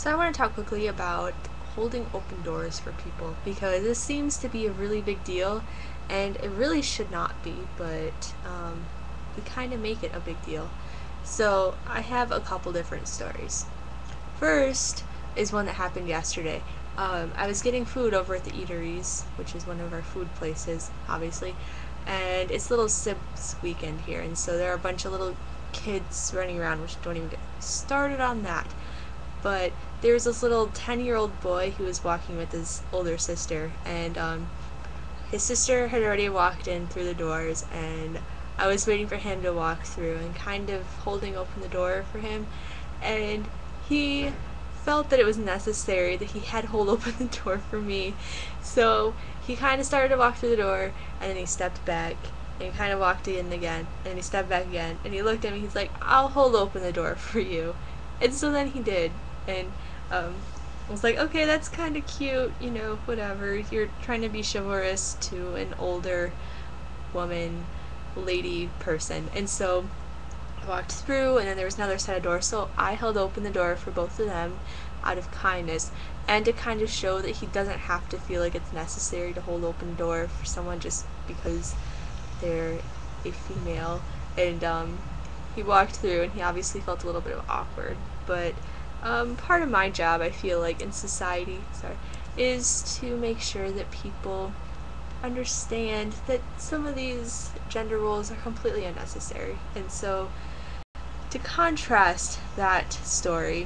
So I want to talk quickly about holding open doors for people because this seems to be a really big deal and it really should not be, but we kind of make it a big deal. So I have a couple different stories. First is one that happened yesterday. I was getting food over at the Eateries, which is one of our food places, obviously, and it's Little Sibs weekend here, and so there are a bunch of little kids running around, which don't even get started on that. But there was this little 10-year-old boy who was walking with his older sister, and his sister had already walked in through the doors, and I was waiting for him to walk through and kind of holding open the door for him, and he felt that it was necessary that he had to hold open the door for me. So he kind of started to walk through the door, and then he stepped back, and he kind of walked in again, and he stepped back again, and he looked at me, he's like, "I'll hold open the door for you." And so then he did, and I was like, okay, that's kind of cute, whatever. You're trying to be chivalrous to an older woman, lady person. And so I walked through, and then there was another set of doors, so I held open the door for both of them out of kindness and to kind of show that he doesn't have to feel like it's necessary to hold open the door for someone just because they're a female. And he walked through, and he obviously felt a little bit of awkward, but part of my job, I feel like, in society, is to make sure that people understand that some of these gender roles are completely unnecessary. And so, to contrast that story,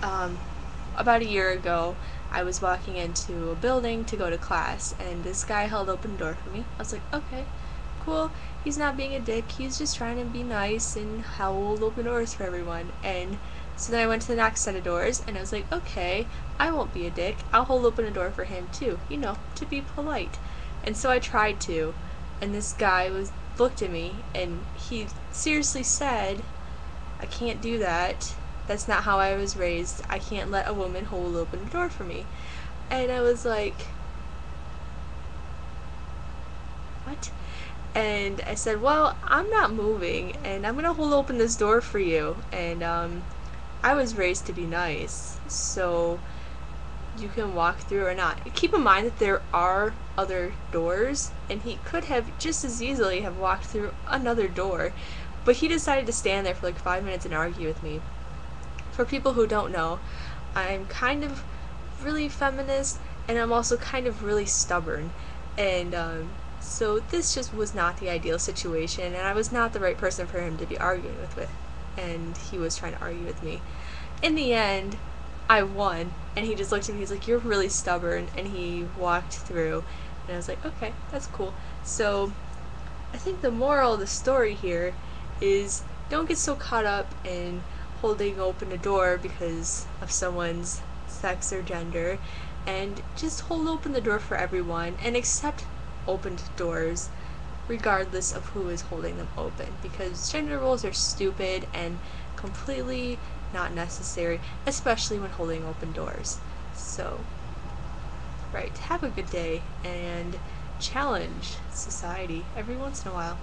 about a year ago, I was walking into a building to go to class, and this guy held open the door for me. I was like, okay, cool. He's not being a dick. He's just trying to be nice and hold open doors for everyone. And so then I went to the next set of doors, and I was like, okay, I won't be a dick. I'll hold open a door for him too, to be polite. And so I tried to, and this guy looked at me, and he seriously said, "I can't do that. That's not how I was raised. I can't let a woman hold open a door for me." And I was like, what? And I said, well, I'm not moving, and I'm gonna hold open this door for you. And I was raised to be nice, so you can walk through or not. Keep in mind that there are other doors, and he could have just as easily have walked through another door, but he decided to stand there for like 5 minutes and argue with me. For people who don't know, I'm kind of really feminist, and I'm also kind of really stubborn, and so this just was not the ideal situation, and I was not the right person for him to be arguing with, and he was trying to argue with me. In the end, I won, and he just looked at me, he's like, "You're really stubborn," and he walked through, and I was like, okay, that's cool. So I think the moral of the story here is don't get so caught up in holding open a door because of someone's sex or gender, and just hold open the door for everyone and accept opened doors regardless of who is holding them open, because gender roles are stupid and completely not necessary, especially when holding open doors. So, right, have a good day and challenge society every once in a while.